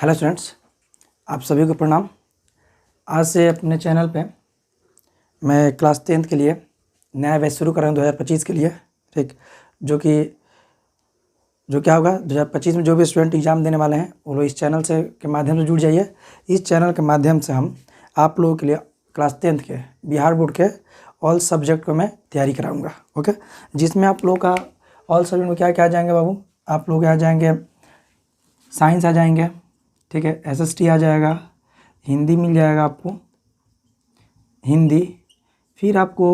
Hello students, आप सभी को प्रणाम। आज से अपने चैनल पे मैं क्लास 10th के लिए नया बैच शुरू कर रहा हूँ 2025 के लिए। ठीक, जो क्या होगा 2025 में जो भी स्टूडेंट एग्ज़ाम देने वाले हैं वो लोग इस चैनल से के माध्यम से जुड़ जाइए। इस चैनल के माध्यम से हम आप लोगों के लिए क्लास 10th के बिहार बोर्ड के ऑल सब्जेक्ट को मैं तैयारी कराऊँगा। ओके, जिसमें आप लोगों का ऑल सब्जेक्ट में क्या क्या आ जाएंगे बाबू, आप लोग आ जाएंगे साइंस आ जाएंगे, ठीक है, SST आ जाएगा, हिंदी मिल जाएगा आपको, हिंदी, फिर आपको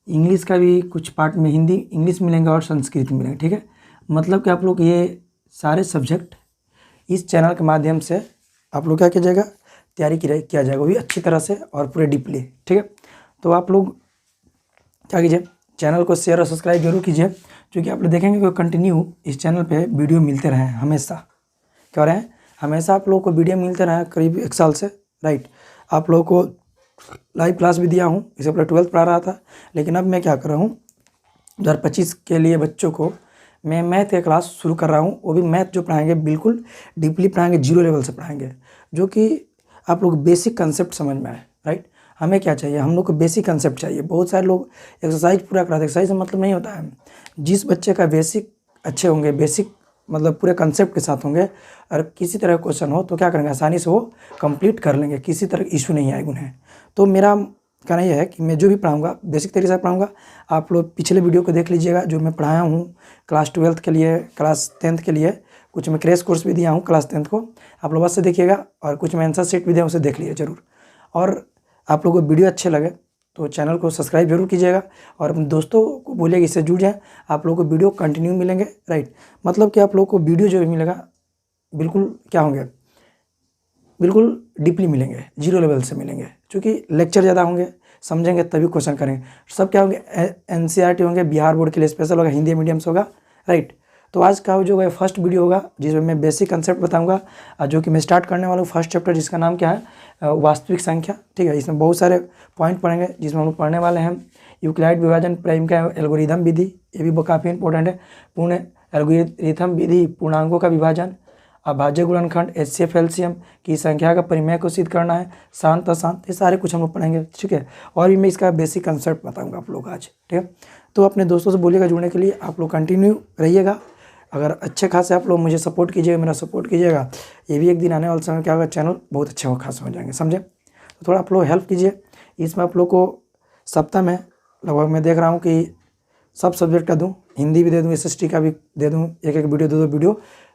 इंग्लिश का भी कुछ पार्ट में हिंदी इंग्लिश मिलेंगे और संस्कृत मिलेंगे। ठीक है, मतलब कि आप लोग ये सारे सब्जेक्ट इस चैनल के माध्यम से आप लोग क्या किया जाएगा, तैयारी किया जाएगा, वो भी अच्छी तरह से और पूरे डीपली। ठीक है, तो आप लोग क्या कीजिए, चैनल को शेयर और सब्सक्राइब जरूर कीजिए, क्योंकि आप लोग देखेंगे कि कंटिन्यू इस चैनल पे वीडियो मिलते रहे हमेशा। क्या हो रहे हैं, हमेशा आप लोगों को वीडियो मिलते रहे करीब 1 साल से, राइट। आप लोगों को लाइव क्लास भी दिया हूँ, इससे पहले 12th पढ़ा रहा था, लेकिन अब मैं क्या कर रहा हूँ 2025 के लिए बच्चों को मैं मैथ के क्लास शुरू कर रहा हूँ। वो भी मैथ जो पढ़ाएंगे बिल्कुल डीपली पढ़ाएंगे, 0 लेवल से पढ़ाएंगे, जो कि आप लोग बेसिक कंसेप्ट समझ में आए, राइट। हमें क्या चाहिए, हम लोग को बेसिक कंसेप्ट चाहिए। बहुत सारे लोग एक्सरसाइज पूरा कराते हैं, एक्सरसाइज से मतलब नहीं होता है। जिस बच्चे का बेसिक अच्छे होंगे, बेसिक मतलब पूरे कंसेप्ट के साथ होंगे, और किसी तरह का क्वेश्चन हो तो क्या करेंगे, आसानी से वो कंप्लीट कर लेंगे, किसी तरह इशू नहीं आएगा उन्हें। तो मेरा कहना यह है कि मैं जो भी पढ़ाऊँगा बेसिक तरीके से पढ़ाऊँगा। आप लोग पिछले वीडियो को देख लीजिएगा, जो मैं पढ़ाया हूँ क्लास 12th के लिए, क्लास 10th के लिए, कुछ मैं क्रैश कोर्स भी दिया हूँ क्लास 10th को, आप लोग बस से देखिएगा, और कुछ मैं आंसर शीट भी दिया उसे देख लीजिए जरूर। और आप लोगों को वीडियो अच्छे लगे तो चैनल को सब्सक्राइब जरूर कीजिएगा, और अपने दोस्तों को बोलिएगा इससे जुड़ जाएँ। आप लोगों को वीडियो कंटिन्यू मिलेंगे, राइट। मतलब कि आप लोगों को वीडियो जो भी मिलेगा बिल्कुल क्या होंगे, बिल्कुल डीपली मिलेंगे, 0 लेवल से मिलेंगे, क्योंकि लेक्चर ज़्यादा होंगे, समझेंगे तभी क्वेश्चन करेंगे। सब क्या होंगे, NCERT होंगे, बिहार बोर्ड के लिए स्पेशल होगा, हिंदी मीडियम से होगा, राइट। तो आज का जो है फर्स्ट वीडियो होगा जिसमें मैं बेसिक कंसेप्ट बताऊंगा, जो कि मैं स्टार्ट करने वाला हूँ फर्स्ट चैप्टर, जिसका नाम क्या है, वास्तविक संख्या। ठीक है, इसमें बहुत सारे पॉइंट पढ़ेंगे, जिसमें हम लोग पढ़ने वाले हैं यूक्लिड विभाजन, प्राइम का एल्गोरिथम विधि, ये भी काफ़ी इंपॉर्टेंट है, पूर्ण एल्गोरिथम विधि, पूर्णांकों का विभाजन, अभाज्य गुणनखंड, HCF LCM की संख्या का परिमेय को सिद्ध करना है, शांत अशांत, ये सारे कुछ हम लोग पढ़ेंगे। ठीक है, और भी मैं इसका बेसिक कंसेप्ट बताऊंगा आप लोग आज। ठीक है, तो अपने दोस्तों से बोलिएगा जुड़ने के लिए, आप लोग कंटिन्यू रहिएगा। अगर अच्छे खासे आप लोग मुझे सपोर्ट कीजिएगा, मेरा सपोर्ट कीजिएगा, ये भी एक दिन आने वाले समय क्या होगा, चैनल बहुत अच्छे खास हो जाएंगे, समझे। तो थोड़ा आप लोग हेल्प कीजिए। इसमें आप लोग को सप्ताह में लगभग मैं देख रहा हूँ कि सब सब्जेक्ट का दूँ, हिंदी भी दे दूँ, SST का भी दे दूँ, एक वीडियो 2 वीडियो,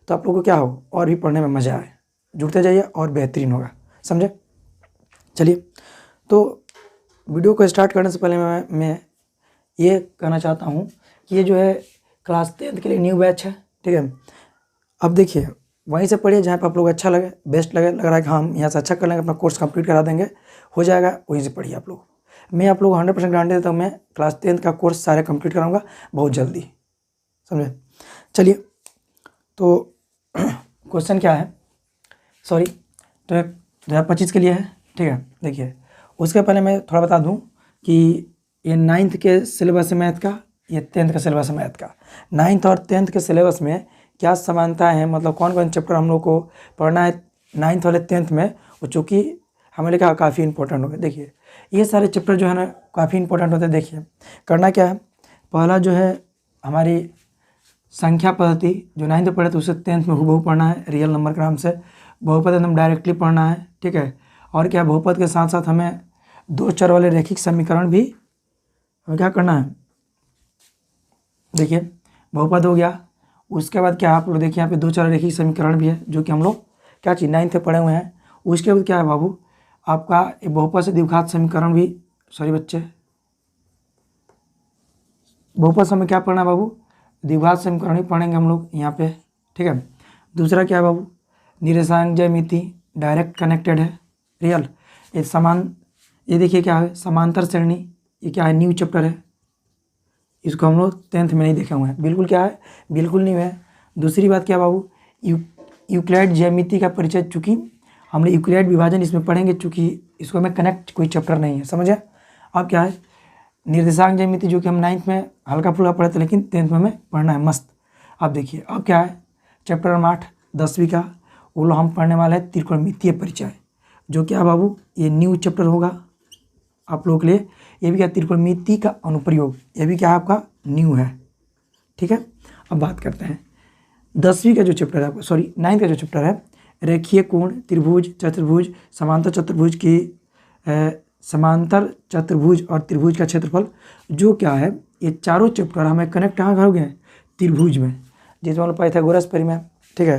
तो आप लोग को क्या हो और भी पढ़ने में मज़ा आए, जुड़ते जाइए और बेहतरीन होगा, समझे। चलिए, तो वीडियो को स्टार्ट करने से पहले मैं ये कहना चाहता हूँ कि ये जो है क्लास 10th के लिए न्यू बैच है। ठीक है, अब देखिए वहीं से पढ़िए जहाँ पर आप लोग अच्छा लगे, बेस्ट लगे, लग रहा है कि हम यहाँ से अच्छा कर लेंगे, अपना कोर्स कंप्लीट करा देंगे, हो जाएगा, वहीं से पढ़िए आप लोग। मैं आप लोग 100% गारंटी देता हूँ, मैं क्लास 10th का कोर्स सारे कंप्लीट कराऊंगा बहुत जल्दी, समझे। चलिए, तो क्वेश्चन क्या है, सॉरी, तो 2025 के लिए है। ठीक है, देखिए उसके पहले मैं थोड़ा बता दूं कि ये 9th के सिलेबस है मैथ का, ये 10th का सिलेबस है मैथ का। 9th और 10th के सिलेबस में क्या समानताएं हैं, मतलब कौन कौन चैप्टर हम लोग को पढ़ना है 9th वाले 10th में, वो चूँकि हमें लिखा काफ़ी इंपॉर्टेंट हो गए। देखिए ये सारे चैप्टर जो है ना काफ़ी इंपॉर्टेंट होते हैं। देखिए करना क्या है, पहला जो है हमारी संख्या पद्धति, जो 9th में पढ़े तो उसे 10th में हूबहू पढ़ना है, रियल नंबर के नाम से। बहुपद एकदम डायरेक्टली पढ़ना है, ठीक है। और क्या, बहुपद के साथ साथ हमें 2 चर वाले रैखिक समीकरण भी हमें क्या करना है, देखिए बहुपद हो गया। उसके बाद क्या, आप लोग देखिए यहाँ पे 2 चर रैखिक समीकरण भी है, जो कि हम लोग क्या चीज़ 9th में पढ़े हुए हैं। उसके बाद क्या है बाबू, आपका बहुपद से द्विघात समीकरण भी, सॉरी बच्चे, बहुपद से हमें क्या पढ़ना है बाबू, द्विघात समीकरण ही पढ़ेंगे हम लोग यहाँ पे। ठीक है, दूसरा क्या है बाबू, निर्देशांक ज्यामिति, डायरेक्ट कनेक्टेड है, रियल, ये समान, ये देखिए क्या है, समांतर श्रेणी, ये क्या है, न्यू चैप्टर है, इसको हम लोग 10th में नहीं देखे हुए हैं, बिल्कुल क्या है, बिल्कुल नहीं है। दूसरी बात क्या बाबू, यूक्लिड ज्यामिति का परिचय, चूँकि हमने यूक्लिड विभाजन इसमें पढ़ेंगे, चूँकि इसको हमें कनेक्ट कोई चैप्टर नहीं है, समझे। अब क्या है, निर्देशांक ज्यामिति, जो कि हम 9th में हल्का फुल्का पढ़े थे, लेकिन 10th में हमें पढ़ना है मस्त। अब देखिए अब क्या है, चैप्टर नंबर 8 10वीं का, वो लोग हम पढ़ने वाले हैं त्रिकोणमितीय परिचय, जो क्या बाबू ये न्यू चैप्टर होगा आप लोगों के लिए। ये भी क्या त्रिकोणमिति का अनुप्रयोग, ये भी क्या आपका न्यू है, ठीक है। अब बात करते हैं 10वीं का जो चैप्टर है, सॉरी 9th का जो चैप्टर है, रेखीय कोण, त्रिभुज, चतुर्भुज, समांतर चतुर्भुज की समांतर चतुर्भुज और त्रिभुज का क्षेत्रफल, जो क्या है ये चारों चैप्टर हमें कनेक्ट कहाँ करोगे, त्रिभुज में, जिसमें हम पाइथागोरस परिमेय, ठीक है,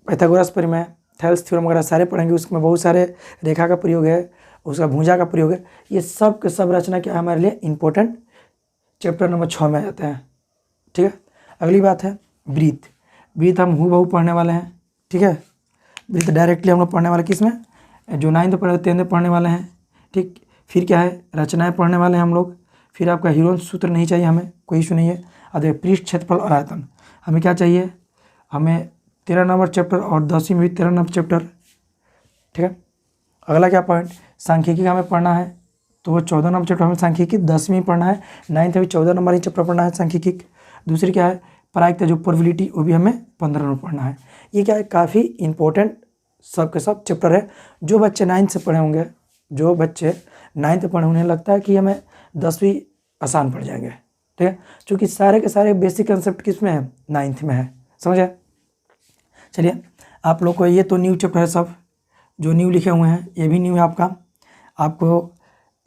पाइथागोरस परिमेय, थेल्स थ्योरम वगैरह सारे पढ़ेंगे। उसमें बहुत सारे रेखा का प्रयोग है, उसका भुजा का प्रयोग है, ये सब के सब रचना क्या है हमारे लिए इंपॉर्टेंट चैप्टर नंबर 6 में आ जाते हैं, ठीक है। अगली बात है वृत्त। वृत्त हम हूबहू पढ़ने वाले हैं, ठीक है। वृत्त डायरेक्टली हम लोग पढ़ने वाले किस में, जो 9th पढ़े 10th पढ़ने वाले हैं, ठीक। फिर क्या है रचनाएं पढ़ने वाले हैं हम लोग। फिर आपका हीरोन सूत्र नहीं चाहिए हमें, कोई इशू नहीं है। अब देखिए पृष्ठ, क्षेत्रफल और आयतन हमें क्या चाहिए, हमें 13 नंबर चैप्टर और 10वीं में भी 13 नंबर चैप्टर, ठीक है। अगला क्या पॉइंट, सांख्यिकी का हमें पढ़ना है, तो वो 14 नंबर चैप्टर हमें सांख्यिकी 10वीं में पढ़ना है। 9th में भी 14 नंबर ही चैप्टर पढ़ना है सांख्यिकी। दूसरी क्या है प्रायिकता, जो प्रोबेबिलिटी, वो भी हमें 15 नंबर पढ़ना है। ये क्या है काफ़ी इंपॉर्टेंट सब के सब चैप्टर है। जो बच्चे 9th से पढ़े होंगे, जो बच्चे 9th पढ़े उन्हें लगता है कि हमें 10वीं आसान पड़ जाएंगे, ठीक है, क्योंकि सारे के सारे बेसिक कंसेप्ट किस में है, 9th में है, समझ आए। चलिए आप लोग को ये तो न्यू चैप्टर है, सब जो न्यू लिखे हुए हैं ये भी न्यू है आपका। आपको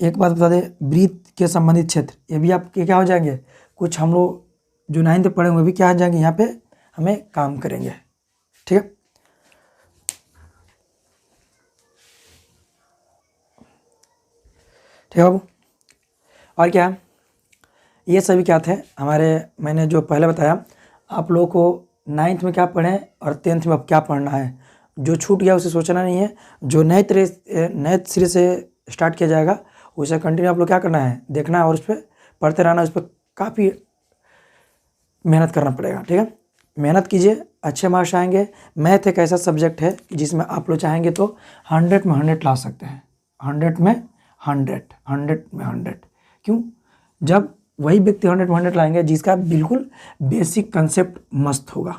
एक बात बता दें, वृत्त के संबंधित क्षेत्र ये भी आपके क्या हो जाएंगे, कुछ हम लोग जो 9th पढ़े हुए भी क्या हो जाएंगे, यहाँ पे हमें काम करेंगे, ठीक है। ठीक है बाबू। और क्या ये सभी क्या थे हमारे, मैंने जो पहले बताया आप लोगों को 9th में क्या पढ़ें और 10th में अब क्या पढ़ना है। जो छूट गया उसे सोचना नहीं है, जो नए सिरे से स्टार्ट किया जाएगा उसे कंटिन्यू आप लोग क्या करना है, देखना है और उस पर पढ़ते रहना, उस पर काफ़ी मेहनत करना पड़ेगा, ठीक है। मेहनत कीजिए, अच्छे मार्क्स आएंगे। मैथ एक ऐसा सब्जेक्ट है जिसमें आप लोग चाहेंगे तो 100 में 100 ला सकते हैं, 100 में 100। क्यों, जब वही व्यक्ति 100 में 100 लाएंगे जिसका बिल्कुल बेसिक कंसेप्ट मस्त होगा,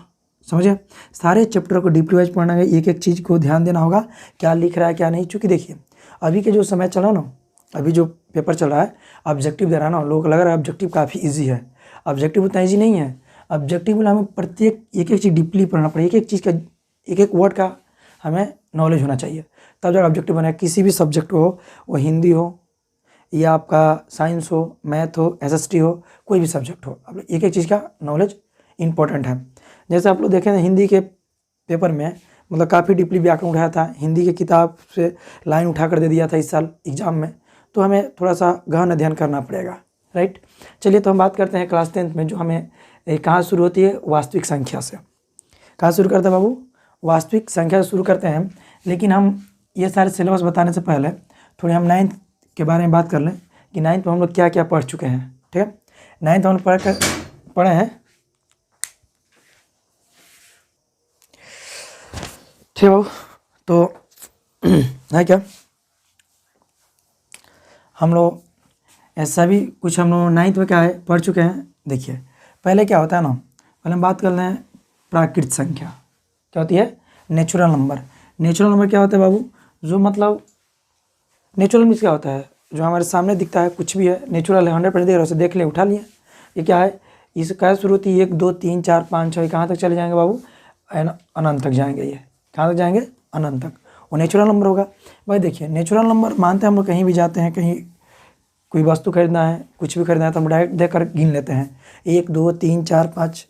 समझे। सारे चैप्टर को डीपली वाइज पढ़ना है, एक एक चीज़ को ध्यान देना होगा क्या लिख रहा है क्या नहीं। चूँकि देखिए अभी के जो समय चला ना, अभी जो पेपर चल रहा है ऑब्जेक्टिव दे रहा है ना, लोगों को लग रहा है ऑब्जेक्टिव काफ़ी ईजी है। ऑब्जेक्टिव उतना ईजी नहीं है। ऑब्जेक्टिव में हमें प्रत्येक एक एक चीज़ डीपली पढ़ना पड़ेगा, एक एक चीज़ का एक एक वर्ड का हमें नॉलेज होना चाहिए, तब जब ऑब्जेक्टिव बने। किसी भी सब्जेक्ट को हो, वो हिंदी हो या आपका साइंस हो, मैथ हो, SST हो, कोई भी सब्जेक्ट हो, आप एक एक चीज़ का नॉलेज इंपॉर्टेंट है। जैसे आप लोग देखें ना हिंदी के पेपर में मतलब काफ़ी डीपली व्याकरण उठाया था, हिंदी की किताब से लाइन उठा कर दे दिया था इस साल एग्जाम में, तो हमें थोड़ा सा गहन अध्ययन करना पड़ेगा, राइट। चलिए तो हम बात करते हैं क्लास 10th में जो हमें कहाँ शुरू होती है, वास्तविक संख्या से। कहाँ शुरू करते हैं बाबू, वास्तविक संख्या से शुरू करते हैं। लेकिन हम ये सारे सिलेबस बताने से पहले थोड़ी हम 9th के बारे में बात कर लें कि 9th में हम लोग क्या क्या पढ़ चुके हैं, ठीक है। 9th हम पढ़े हैं, ठीक है बाबू। तो है क्या हम लोग ऐसा भी कुछ हम लोग 9th में क्या है पढ़ चुके हैं। देखिए पहले क्या होता है ना, पहले हम बात कर रहे हैं प्राकृत संख्या क्या होती है, नेचुरल नंबर। नेचुरल नंबर क्या होता है बाबू, जो मतलब नेचुरल मीन्स क्या होता है, जो हमारे सामने दिखता है कुछ भी है नेचुरल है, 100% देख रहे हो, देख लिया उठा लिया। ये क्या है, इसका शुरू होती है 1 2 3 4 5 6 कहाँ तक चले जाएंगे बाबू, अनंत तक जाएंगे। ये कहाँ तक जाएंगे, अनंत तक, वो नेचुरल नंबर होगा। भाई देखिए नेचुरल नंबर मानते हैं हम लोग, कहीं भी जाते हैं, कहीं कोई वस्तु खरीदना है, कुछ भी खरीदना है तो हम डायरेक्ट देकर गिन लेते हैं 1 2 3 4 5,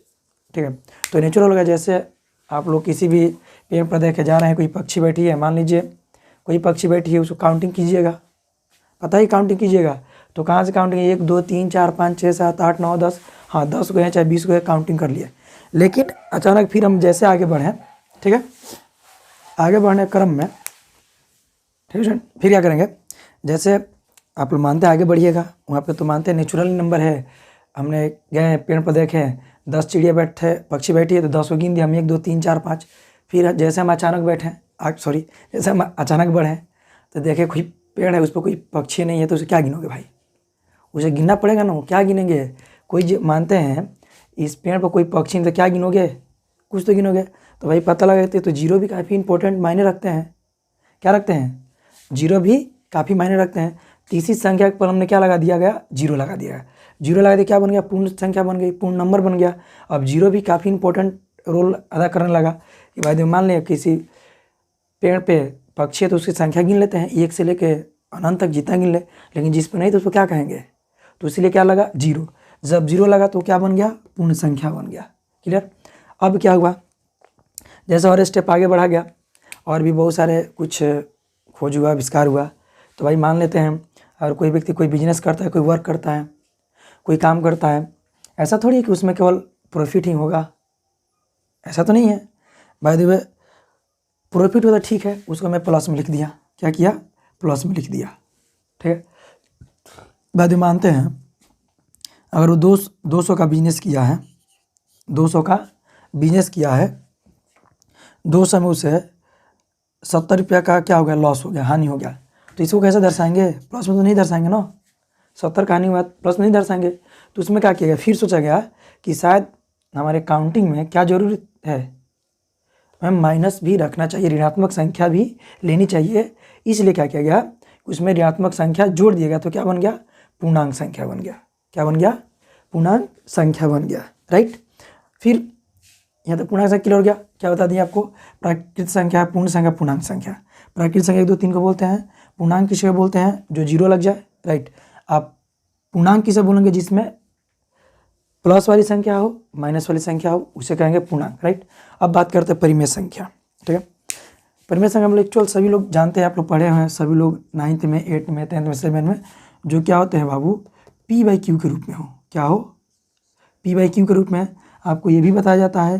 ठीक है। तो नेचुरल होगा। जैसे आप लोग किसी भी पेड़ पर देखे जा रहे हैं, कोई पक्षी बैठी है, मान लीजिए कोई पक्षी बैठी है, उसको काउंटिंग कीजिएगा, पता ही काउंटिंग कीजिएगा। तो कहाँ से काउंटिंग, 1 2 3 4 5 6 7 8 9 10, हाँ 10 गए चाहे 20 गए, काउंटिंग कर लिए। लेकिन अचानक फिर हम जैसे आगे बढ़ें, ठीक है, आगे बढ़ने क्रम में, ठीक है, फिर क्या करेंगे, जैसे आप लोग मानते हैं आगे बढ़िएगा, वहाँ पे तो मानते हैं नेचुरल नंबर है। हमने गए पेड़ पर देखे 10 चिड़िया बैठे, पक्षी बैठी है तो 10 को गिन दिया हम 1 2 3 4 5। फिर जैसे हम अचानक बैठे, जैसे हम अचानक बढ़े तो देखे कोई पेड़ है, उस पर कोई पक्षी नहीं है, तो उसे क्या गिनोगे भाई, उसे गिनना पड़ेगा ना, क्या गिनेंगे। कोई मानते हैं इस पेड़ पर कोई पक्षी नहीं तो क्या गिनोगे, कुछ तो गिनोगे। तो भाई पता लगाते तो जीरो भी काफ़ी इंपॉर्टेंट मायने रखते हैं। क्या रखते हैं? जीरो भी काफ़ी मायने रखते हैं। तीसरी संख्या पर हमने क्या लगा दिया गया? जीरो लगा दिया गया। जीरो लगा दिया क्या बन गया? पूर्ण संख्या बन गई, पूर्ण नंबर बन गया। अब जीरो भी काफ़ी इंपॉर्टेंट रोल अदा करने लगा कि भाई मान लें किसी पेड़ पे पक्षी है तो उसकी संख्या गिन लेते हैं, 1 से लेके अनंत तक जितना गिन ले, लेकिन जिस पर नहीं तो उसको क्या कहेंगे? तो इसलिए क्या लगा? जीरो। जब जीरो लगा तो क्या बन गया? पूर्ण संख्या बन गया। क्लियर? अब क्या हुआ? जैसे और स्टेप आगे बढ़ा गया और भी बहुत सारे कुछ खोज हुआ, आविष्कार हुआ। तो भाई मान लेते हैं और कोई व्यक्ति कोई बिजनेस करता है, कोई वर्क करता है, कोई काम करता है, ऐसा थोड़ी है कि उसमें केवल प्रॉफिट ही होगा, ऐसा तो नहीं है। बाय द वे प्रॉफिट होता ठीक है, उसको मैं प्लस में लिख दिया। क्या किया? प्लस में लिख दिया। ठीक है, बाय द वे मानते हैं अगर वो 200 का बिजनेस किया है, 200 का बिजनेस किया है, 200 में उसे 70 रुपया का क्या हो गया? लॉस हो गया, हानि हो गया। तो इसको कैसे दर्शाएंगे? प्लस में तो नहीं दर्शाएंगे ना, 70 का हानि हुआ प्लस में नहीं दर्शाएंगे। तो उसमें क्या किया गया? फिर सोचा गया कि शायद हमारे काउंटिंग में क्या जरूरी है? हमें माइनस भी रखना चाहिए, ऋणात्मक संख्या भी लेनी चाहिए। इसलिए क्या किया गया? उसमें ऋणात्मक संख्या जोड़ दिया गया। तो क्या बन गया? पूर्णांक संख्या बन गया। क्या बन गया? पूर्णांक संख्या बन गया। राइट, फिर यहाँ तक पूर्णांक संख्या क्लियर हो गया। क्या बता दिया आपको? प्राकृतिक संख्या, पूर्ण संख्या, पूर्णांक संख्या। प्राकृतिक संख्या 1 2 3 को बोलते हैं, पूर्णांक किसे बोलते हैं? जो जीरो लग जाए। राइट, आप पूर्णांक किसे बोलेंगे? जिसमें प्लस वाली संख्या हो, माइनस वाली संख्या हो, उसे कहेंगे पूर्णांक। राइट, अब बात करते हैं परिमेय संख्या। ठीक है, परिमेय संख्या मतलब एक्चुअल सभी लोग जानते हैं, आप लोग पढ़े हुए हैं सभी लोग 9th में, 8th में, 10th में, 7th में, जो क्या होते हैं बाबू? P/Q के रूप में हो। क्या हो? P/Q के रूप में। आपको ये भी बताया जाता है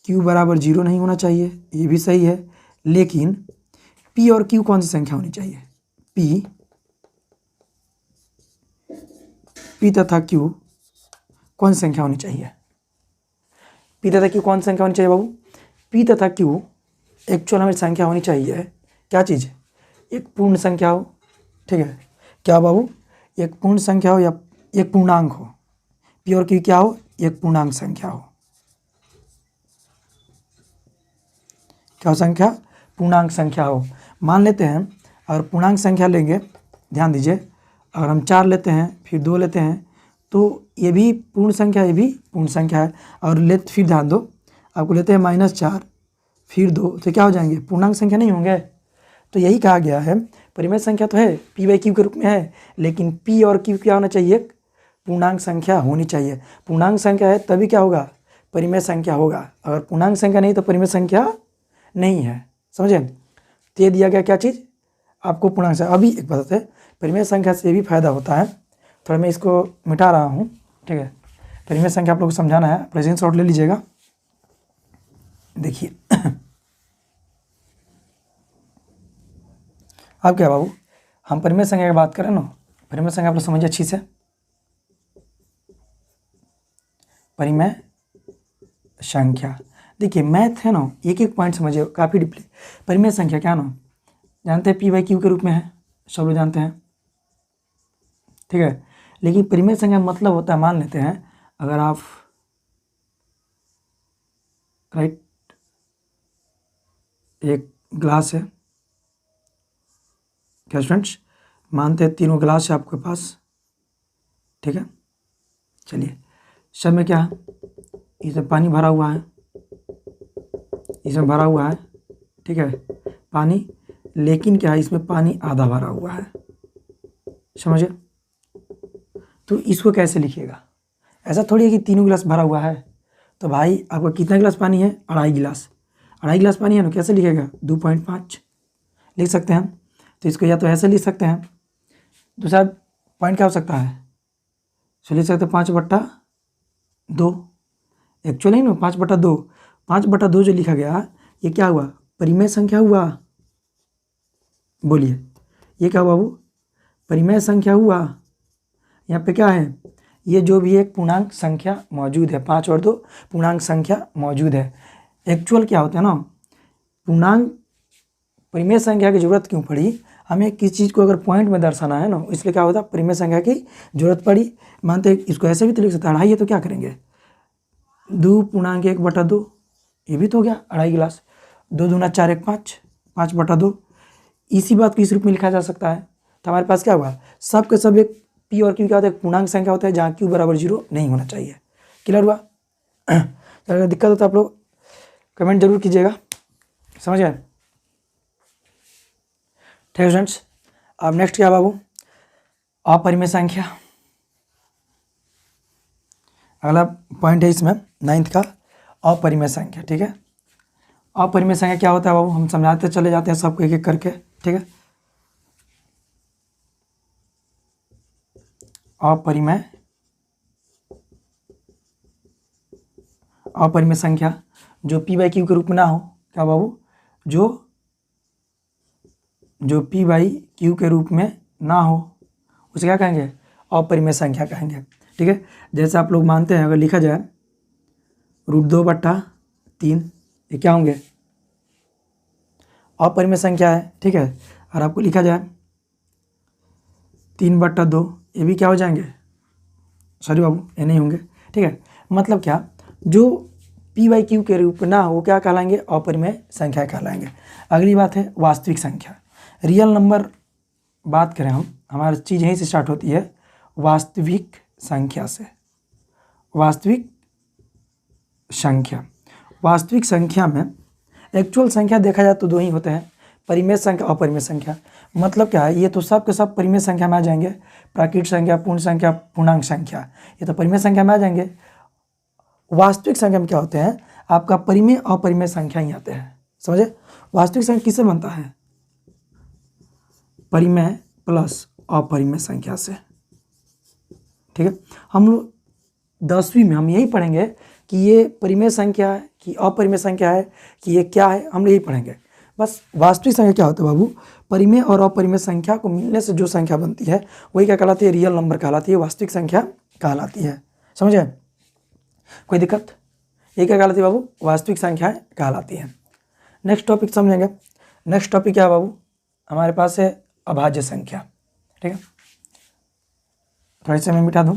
Q बराबर 0 नहीं होना चाहिए, ये भी सही है, लेकिन P और Q कौन सी संख्या होनी चाहिए? P तथा Q कौन सी संख्या होनी चाहिए? P तथा Q कौन सी संख्या होनी चाहिए बाबू? P तथा Q एक्चुअल हमें संख्या होनी चाहिए। क्या चीज़? एक पूर्ण संख्या हो। ठीक है, क्या बाबू? एक पूर्ण संख्या हो या एक पूर्णांक हो। P और Q क्या हो? एक पूर्णांक संख्या हो। क्या संख्या? पूर्णांक संख्या हो। मान लेते हैं अगर पूर्णांक संख्या लेंगे, ध्यान दीजिए, अगर हम 4 लेते हैं फिर 2 लेते हैं तो ये भी पूर्ण संख्या, ये भी पूर्ण संख्या है। और फिर ध्यान दो, आपको लेते हैं -4 फिर 2, तो क्या हो जाएंगे? पूर्णांक संख्या नहीं होंगे। तो यही कहा गया है परिमेय संख्या तो है, P/Q के रूप में है, लेकिन P और Q क्या होना चाहिए? पूर्णांक संख्या होनी चाहिए। पूर्णांक संख्या है तभी क्या होगा? परिमेय संख्या होगा। अगर पूर्णांक संख्या नहीं तो परिमेय संख्या नहीं है। समझे? तो ये दिया गया क्या चीज़ आपको? पूर्णांक संख्या। अभी एक बात है, परिमेय संख्या से भी फायदा होता है। थोड़ा मैं इसको मिटा रहा हूँ। ठीक है, परिमेय संख्या आप लोग को समझाना है, प्रेजेंट शॉट ले लीजिएगा। देखिए अब क्या बाबू, हम परिमेय संख्या की बात करें ना, परिमेय संख्या आप लोग समझिए अच्छी से। परिमेय संख्या देखिए मैथ है ना, एक एक पॉइंट समझिए काफ़ी डीपली। परिमेय संख्या क्या ना, जानते हैं P/Q के रूप में है, सब लोग जानते हैं। ठीक है, लेकिन परिमेय संख्या मतलब होता है, मान लेते हैं अगर आप राइट एक ग्लास है, क्या स्टूडेंट्स, मानते हैं 3 गिलास है आपके पास। ठीक है, चलिए सब में क्या है? इसमें पानी भरा हुआ है, इसमें भरा हुआ है। ठीक है, पानी, लेकिन क्या है? इसमें पानी आधा भरा हुआ है। समझे? तो इसको कैसे लिखिएगा? ऐसा थोड़ी है कि 3 गिलास भरा हुआ है। तो भाई आपका कितना गिलास पानी है? 2.5 गिलास। 2.5 गिलास पानी है ना, कैसे लिखेगा? 2.5 लिख सकते हैं। तो इसको या तो ऐसे लिख सकते हैं, दूसरा पॉइंट क्या हो सकता है? तो लिख सकते हैं 5/2। एक्चुअली ना 5/2, 5/2 जो लिखा गया ये क्या हुआ? परिमेय संख्या हुआ। बोलिए ये क्या हुआ बाबू? परिमेय संख्या हुआ। यहाँ पे क्या है? ये जो भी एक पूर्णांक संख्या मौजूद है, 5 और 2 पूर्णांक संख्या मौजूद है। एक्चुअल क्या होता है ना, पूर्णांक परिमेय संख्या की जरूरत क्यों पड़ी? हमें किसी चीज़ को अगर पॉइंट में दर्शाना है ना, इसलिए क्या होता है? परिमेय संख्या की जरूरत पड़ी। मानते हैं इसको ऐसे भी तो लिख सकते हैं 2.5 है, तो क्या करेंगे? 2 पूर्णांक 1/2, ये भी तो हो गया 2.5 गिलास। 2 दूना 4 1 5, 5/2। इसी बात को इस रूप में लिखा जा सकता है। तो हमारे पास क्या हुआ, सब के सब एक पी और क्यू क्या होता है, पूर्णांक संख्या होता है जहाँ क्यू बराबर 0 नहीं होना चाहिए। क्लियर हुआ? अगर दिक्कत हो तो आप लोग कमेंट जरूर कीजिएगा। समझ गए? ठीक है स्टूडेंट्स, अब नेक्स्ट क्या बाबू, अपरिमेय संख्या। अगला पॉइंट है इसमें 9th का, अपरिमेय संख्या। ठीक है, अपरिमेय संख्या क्या होता है बाबू, हम समझाते चले जाते हैं सबको एक एक करके। ठीक है, अपरिमेय संख्या जो पी बाई क्यू के रूप में ना हो, क्या बाबू, जो पी बाई क्यू के रूप में ना हो उसे क्या कहेंगे, अपरिमेय संख्या कहेंगे। ठीक है, जैसे आप लोग मानते हैं अगर लिखा जाए √2/3, ये क्या होंगे, अपरिमेय संख्या है। ठीक है, और आपको लिखा जाए 3/2, ये भी क्या हो जाएंगे, सॉरी बाबू ये नहीं होंगे। ठीक है, मतलब क्या, जो पी बाई क्यू के रूप में ना हो वो क्या कहलाएंगे, अपरिमेय संख्या कहलाएंगे। अगली बात है वास्तविक संख्या, रियल नंबर बात करें हम, हमारी चीज़ यहीं से स्टार्ट होती है वास्तविक संख्या से। वास्तविक संख्या में एक्चुअल संख्या देखा जाए तो 2 ही होते हैं, परिमेय संख्या, अपरिमेय संख्या। मतलब क्या है, ये तो सब के सब परिमेय संख्या में आ जाएंगे, प्राकृत संख्या, पूर्ण संख्या, पूर्णांक संख्या, ये तो परिमेय संख्या में आ जाएंगे। वास्तविक संख्या में क्या होते हैं, आपका परिमेय अपरिमेय संख्या ही आते हैं। समझे? वास्तविक संख्या किससे बनता है, परिमेय प्लस अपरिमेय संख्या से। ठीक है, हम लोग 10वीं में हम यही पढ़ेंगे कि ये परिमेय संख्या है कि अपरिमेय संख्या है कि ये क्या है, हम यही पढ़ेंगे। बस वास्तविक संख्या क्या होता है बाबू, परिमेय और अपरिमेय संख्या को मिलने से जो संख्या बनती है वही क्या कहलाती है, रियल नंबर कहलाती है, वास्तविक संख्या कहलाती है। समझे? कोई दिक्कत? ये क्या कहलाती है बाबू, वास्तविक संख्या कहलाती है। नेक्स्ट टॉपिक समझेंगे। नेक्स्ट टॉपिक क्या है बाबू, हमारे पास है अभाज्य संख्या। ठीक है, थोड़ा सा मैं मिटा दूं।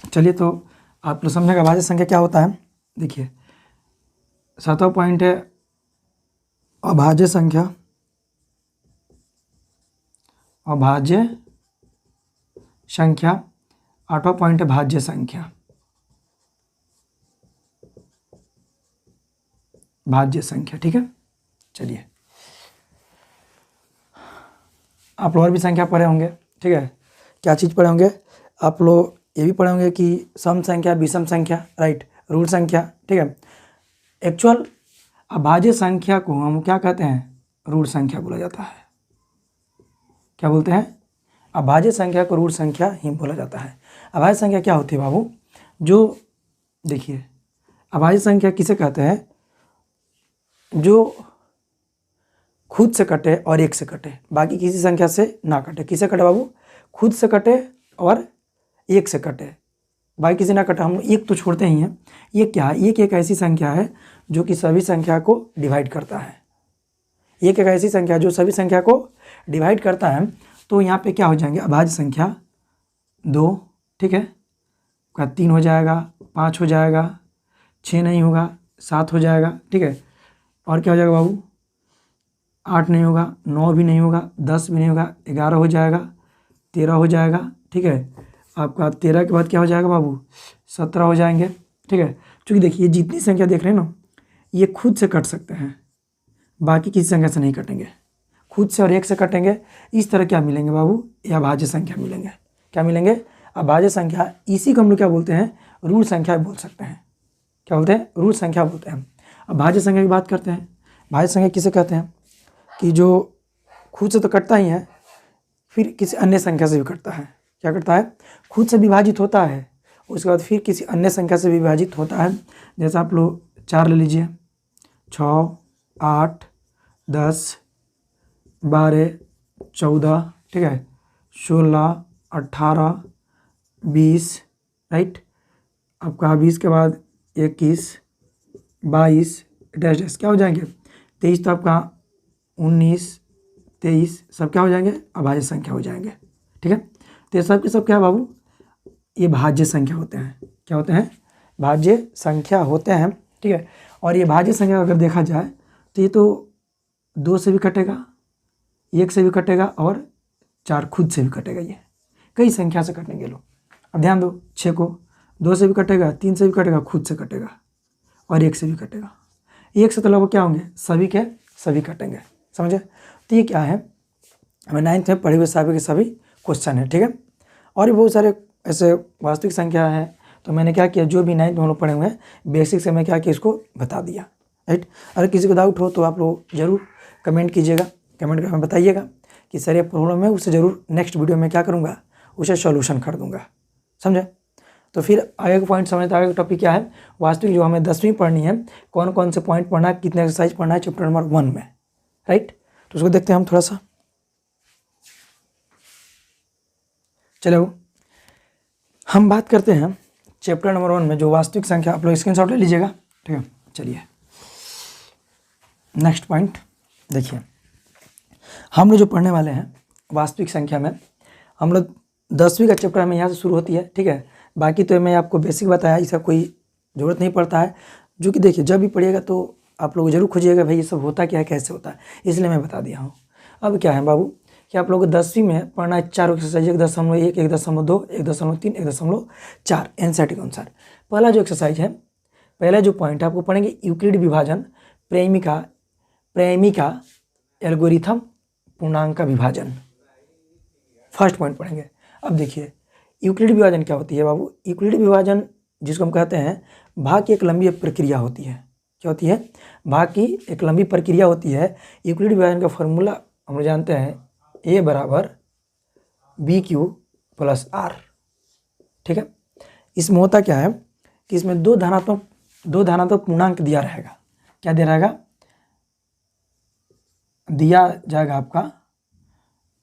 चलिए, तो आप लोग समझेंगे अभाज्य संख्या क्या होता है। देखिए 7वां पॉइंट है अभाज्य संख्या। अभाज्य संख्या 8वां पॉइंट है भाज्य संख्या। भाज्य संख्या। ठीक है, चलिए आप लोग और भी संख्या पढ़े होंगे। ठीक है, क्या चीज़ पढ़े होंगे आप लोग, ये भी पढ़े होंगे कि सम संख्या, विषम संख्या, राइट, रूट संख्या। ठीक है, एक्चुअल अभाज्य संख्या को हम क्या कहते हैं, रूट संख्या बोला जाता है। क्या बोलते हैं, अभाज्य संख्या को रूट संख्या ही बोला जाता है। अभाज्य संख्या क्या होती है बाबू, जो देखिए अभाज्य संख्या किसे कहते हैं, जो खुद से कटे और एक से कटे, बाकी किसी संख्या से ना कटे। किसे कटे बाबू, खुद से कटे और एक से कटे, बाकी किसी ना कटे। हम एक तो छोड़ते ही हैं। ये क्या है, एक ऐसी संख्या है जो कि सभी संख्या को डिवाइड करता है। एक ऐसी संख्या जो सभी संख्या को डिवाइड करता है। तो यहाँ पे क्या हो जाएंगे, अभाज्य संख्या 2, ठीक है, 3 हो जाएगा, 5 हो जाएगा, 6 नहीं होगा, 7 हो जाएगा। ठीक है, और क्या हो जाएगा बाबू, 8 नहीं होगा, 9 भी नहीं होगा, 10 भी नहीं होगा, 11 हो जाएगा, 13 हो जाएगा। ठीक है, आपका 13 के बाद क्या हो जाएगा बाबू, 17 हो जाएंगे। ठीक है, क्योंकि देखिए जितनी संख्या देख रहे हैं ना, ये खुद से कट सकते हैं, बाकी किसी संख्या से नहीं कटेंगे, खुद से और एक से कटेंगे। इस तरह क्या मिलेंगे बाबू, ये अभाज्य संख्या मिलेंगे। क्या मिलेंगे, अभाज्य संख्या। इसी को हम लोग क्या बोलते हैं, रूट संख्या बोल सकते हैं। क्या बोलते हैं, रूट संख्या बोलते हैं। अब भाज्य संख्या की बात करते हैं। भाज्य संख्या किसे कहते हैं, कि जो खुद से तो कटता ही है, फिर किसी अन्य संख्या से भी कटता है। क्या करता है, खुद से विभाजित होता है, उसके बाद फिर किसी अन्य संख्या से विभाजित होता है। जैसे आप लोग 4 ले लीजिए, 6, 8, 10, 12, 14, ठीक है, 16, 18, 20, राइट। आपका 20 के बाद 21, 22 डैश डैश क्या हो जाएंगे, 23 तो आपका 19, 23 सब क्या हो जाएंगे, अभाज्य संख्या हो जाएंगे। ठीक है, तो ये सब के सब क्या है बाबू, ये भाज्य संख्या होते हैं। क्या होते हैं, भाज्य संख्या होते हैं। ठीक है, और ये भाज्य संख्या अगर देखा जाए तो ये तो 2 से भी कटेगा, 1 से भी कटेगा और 4 खुद से भी कटेगा। ये कई संख्या से कटेंगे लोग। अब ध्यान दो, 6 को 2 से भी कटेगा, 3 से भी कटेगा, खुद से कटेगा और 1 से भी कटेगा। 1 से तो लगभग क्या होंगे, सभी के सभी कटेंगे। समझे, तो ये क्या है, हमें 9th में पढ़े हुए सभी के सभी क्वेश्चन है। ठीक है, और भी बहुत सारे ऐसे वास्तविक संख्या है, तो मैंने क्या किया, जो भी 9th में हम लोग पढ़े हुए हैं बेसिक से मैं क्या किया, इसको बता दिया। राइट, अगर किसी को डाउट हो तो आप लोग ज़रूर कमेंट कीजिएगा, कमेंट करके बताइएगा कि सर ये प्रॉब्लम है, उससे ज़रूर नेक्स्ट वीडियो में क्या करूँगा, उसे सॉल्यूशन कर दूँगा। समझे, तो फिर आगे का पॉइंट समझते, आगे का टॉपिक क्या है, वास्तविक जो हमें 10वीं पढ़नी है, कौन कौन से पॉइंट पढ़ना है, कितने एक्सरसाइज पढ़ना है चैप्टर नंबर 1 में। राइट, तो उसको देखते हैं हम थोड़ा सा। चलो हम बात करते हैं चैप्टर नंबर 1 में जो वास्तविक संख्या, आप लोग स्क्रीनशॉट ले लीजिएगा। ठीक है, चलिए नेक्स्ट पॉइंट देखिए, हम लोग जो पढ़ने वाले हैं वास्तविक संख्या में, हम लोग 10वीं का चैप्टर हमें यहाँ से शुरू होती है। ठीक है, बाकी तो मैं आपको बेसिक बताया, इसका कोई ज़रूरत नहीं पड़ता है, जो कि देखिए जब भी पढ़िएगा तो आप लोग जरूर खोजिएगा भाई ये सब होता क्या है, कैसे होता है, इसलिए मैं बता दिया हूँ। अब क्या है बाबू कि आप लोगों को 10वीं में पढ़ना है 4 एक्सरसाइज, 1.1, 1.2, 1.3, 1.4 एनसीईआरटी के अनुसार। पहला जो एक्सरसाइज है, पहला जो पॉइंट है आपको पढ़ेंगे यूक्लिड विभाजन, प्रेमिका एल्गोरिथम, पूर्णांक का विभाजन, फर्स्ट पॉइंट पढ़ेंगे। अब देखिए यूक्लिड विभाजन क्या होती है बाबू, यूक्लिड विभाजन जिसको हम कहते हैं भाग की एक लंबी प्रक्रिया होती है। क्या होती है, भाग की एक लंबी प्रक्रिया होती है। यूक्लिड विभाजन का फॉर्मूला हम लोग जानते हैं, a बराबर BQ प्लस R। ठीक है, इसमें होता क्या है कि इसमें दो धनात्मक पूर्णांक दिया रहेगा। क्या दिया रहेगा, दिया जाएगा आपका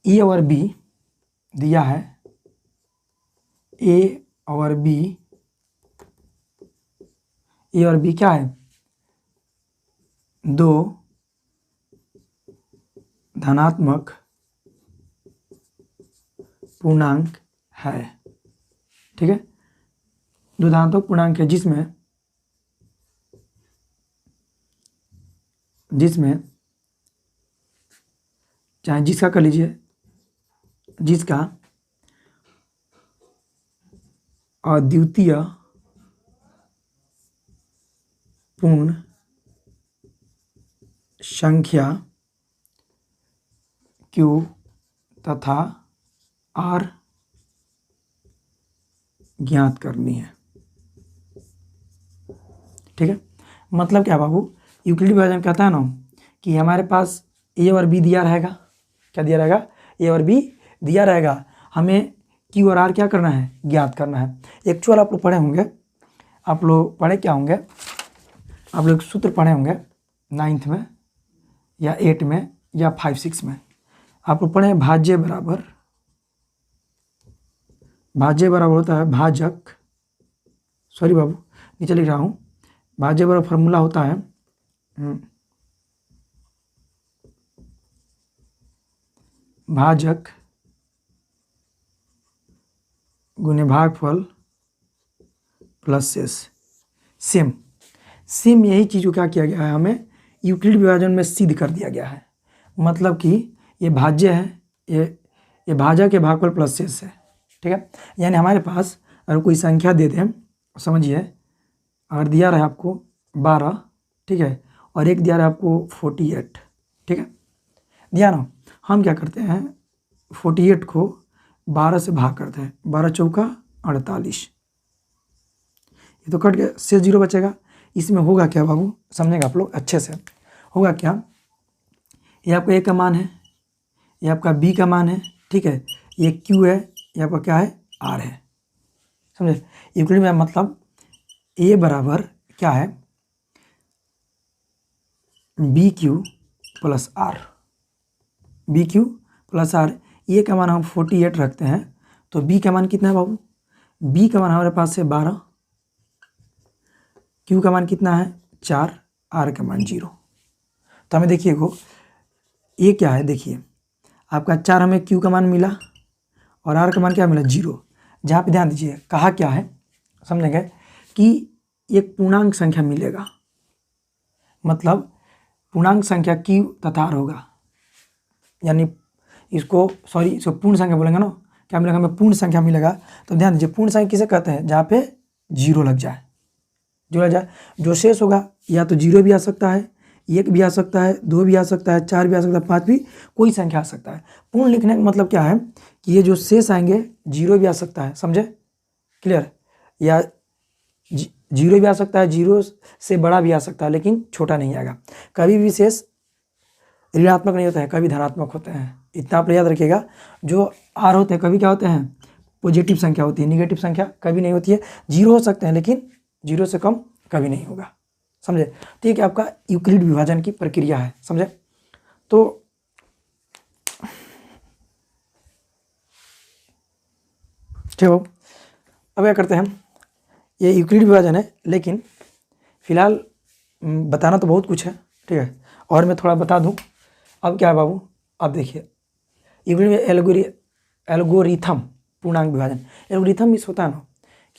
A और B दिया है, A और B क्या है, 2 धनात्मक पूर्णांक है। ठीक है, 2 धनात्मक पूर्णांक है जिसमें चाहे जिसका कर लीजिए, जिसका अद्वितीय पूर्ण संख्या Q तथा R ज्ञात करनी है। ठीक है, मतलब क्या बाबू, यूक्लिड विभाजन कहता है ना कि हमारे पास A और B दिया रहेगा। क्या दिया रहेगा, A और B दिया रहेगा, हमें Q और R क्या करना है, ज्ञात करना है। एक्चुअल आप लोग पढ़े होंगे, आप लोग पढ़े क्या होंगे, आप लोग सूत्र पढ़े होंगे 9th में या 8 में या 5, 6 में। आप लोग पढ़े भाज्य बराबर होता है भाजक, सॉरी बाबू नीचे लिख रहा हूँ, भाज्य बराबर फॉर्मूला होता है भाजक गुने भागफल प्लस शेष। सेम यही चीज़ को क्या किया गया है, हमें यूक्लिड विभाजन में सिद्ध कर दिया गया है। मतलब कि ये भाज्य है, ये भाजक के भागफल प्लस शेष है। ठीक है, यानी हमारे पास अगर कोई संख्या दे दें, समझिए अगर दिया रहा है आपको 12, ठीक है, और एक दिया रहा है आपको 48। ठीक है, दिया ना, हम क्या करते हैं 48 को 12 से भाग करते हैं, 12 चौका 48, ये तो कट गया, शेष 0 बचेगा। इसमें होगा क्या बाबू, समझेगा आप लोग अच्छे से, होगा क्या, ये आपका A का मान है, ये आपका B का मान है। ठीक है, ये Q है, ये आपका क्या है, R है। समझे, यूक्लिड में मतलब A बराबर क्या है, BQ plus R, BQ plus R। A का मान हम 48 रखते हैं, तो B का मान कितना है बाबू, B का मान हमारे पास है 12, Q का मान कितना है 4, R का मान 0। तो हमें देखिए को ये क्या है, देखिए आपका 4 हमें क्यू का मान मिला और आर का मान क्या मिला 0। जहाँ पे ध्यान दीजिए कहा क्या है समझेंगे कि एक पूर्णांक संख्या मिलेगा, मतलब पूर्णांक संख्या क्यू तथा आर होगा, यानी इसको पूर्ण संख्या बोलेंगे ना, क्या मिलेगा हमें पूर्ण संख्या मिलेगा। तो ध्यान दीजिए पूर्ण संख्या किसे कहते हैं, जहाँ पे 0 लग जाए, जो शेष होगा या तो 0 भी आ सकता है, 1 भी आ सकता है, 2 भी आ सकता है, 4 भी आ सकता है, 5 भी, कोई संख्या आ सकता है। पूर्ण लिखने का मतलब क्या है कि ये जो शेष आएंगे 0 भी आ सकता है, समझे, क्लियर, या 0 भी आ सकता है, 0 से बड़ा भी आ सकता है लेकिन छोटा नहीं आएगा। कभी भी शेष ऋणात्मक नहीं होते हैं, कभी धनात्मक होते हैं, इतना आप याद रखिएगा। जो आर होते हैं कभी क्या होते हैं पॉजिटिव संख्या होती है, निगेटिव संख्या कभी नहीं होती है। 0 हो सकते हैं लेकिन 0 से कम कभी नहीं होगा, समझे। तो ये आपका यूक्लिड विभाजन की प्रक्रिया है, समझे। तो ठीक हो, अब क्या करते हैं हम, ये यूक्लिड विभाजन है लेकिन फिलहाल बताना तो बहुत कुछ है, ठीक है, और मैं थोड़ा बता दूं। अब क्या है बाबू, अब देखिए यूक्लिड एल्गोरिथम पूर्णांक विभाजन, एल्गोरिथम इस होता है ना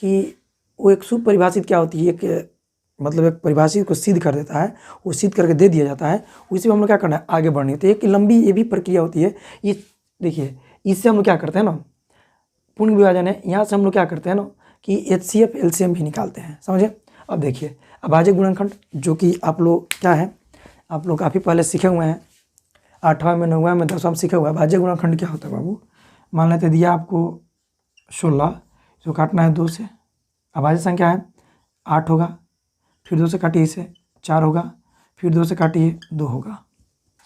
कि वो एक सुपरिभाषित क्या होती है, एक मतलब एक परिभाषित को सिद्ध कर देता है, वो सिद्ध करके दे दिया जाता है, उसी में हम लोग क्या करना है आगे बढ़नी है। तो एक लंबी ये भी प्रक्रिया होती है। ये देखिए इससे हम लोग क्या करते हैं ना, पूर्ण विभाजन है, यहाँ से हम लोग क्या करते हैं ना कि HCF LCM भी निकालते हैं, समझे। अब देखिए अभाज्य गुणनखंड जो कि आप लोग क्या है, आप लोग काफ़ी पहले सीखे हुए हैं, 8वां में 9वां में 10वां में सीखे हुआ है। अभाज्य गुणनखंड क्या होता है बाबू, मान लेते दिया आपको 16, जो काटना है 2 से, अभाज्य संख्या है 8 होगा, फिर 2 से काटिए इसे 4 होगा, फिर 2 से काटिए 2 होगा,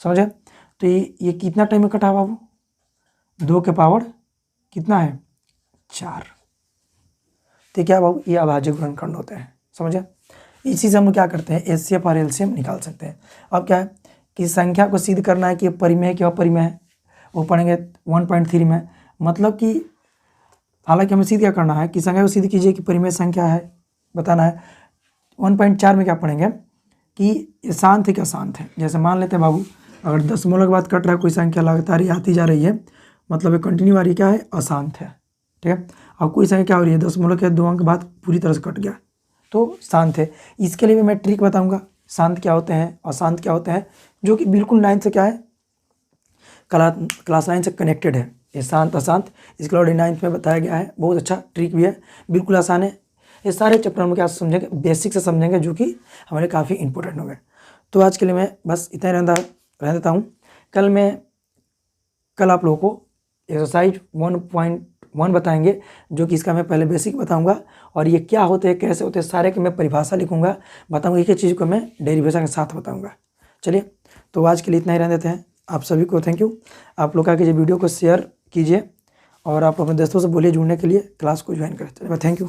समझे। तो ये कितना टाइम में कटा है बाबू, 2 के पावर कितना है 4। तो क्या बाबू ये अभाज्य गुणनखंड होते हैं, समझे। इसी से हम क्या करते हैं HCF और LCM निकाल सकते हैं। अब क्या है कि संख्या को सिद्ध करना है कि परिमेय है कि अपरिमेय है, वो पढ़ेंगे 1.3 में। मतलब कि हालांकि हमें सिद्ध क्या करना है कि संख्या को सिद्ध कीजिए कि परिमेय संख्या है, बताना है। 1.4 में क्या पढ़ेंगे कि ये शांत है क्या शांत है। जैसे मान लेते हैं बाबू अगर दशमलव के बाद कट रहा है कोई संख्या लगातार ही आती जा रही है, मतलब ये कंटिन्यू आ रही क्या है अशांत है, ठीक है। और कोई संख्या क्या हो रही है दशमलव के 2 अंक बाद पूरी तरह से कट गया तो शांत है। इसके लिए भी मैं ट्रिक बताऊंगा, शांत क्या होते हैं अशांत क्या होते हैं, जो कि बिल्कुल 9 से क्या है क्लास 9 से कनेक्टेड है। ये शांत अशांत इसके ऑलरेडी 9th में बताया गया है, बहुत अच्छा ट्रिक भी है, बिल्कुल आसान है। ये सारे चैप्टर हम क्या समझेंगे, बेसिक से समझेंगे, जो कि हमारे काफ़ी इंपॉर्टेंट हो गए। तो आज के लिए मैं बस इतना ही रह देता हूँ। कल आप लोगों को एक्सरसाइज 1.1 बताएंगे, जो कि इसका मैं पहले बेसिक बताऊंगा, और ये क्या होते हैं कैसे होते हैं सारे की मैं परिभाषा लिखूंगा, बताऊंगा एक एक चीज़ को मैं डेरिवेशन के साथ बताऊंगा। चलिए तो आज के लिए इतना ही रह देते हैं। आप सभी को थैंक यू। आप लोग क्या कीजिए वीडियो को शेयर कीजिए और आप अपने दोस्तों से बोलिए जुड़ने के लिए, क्लास को ज्वाइन करें। चलिए थैंक यू।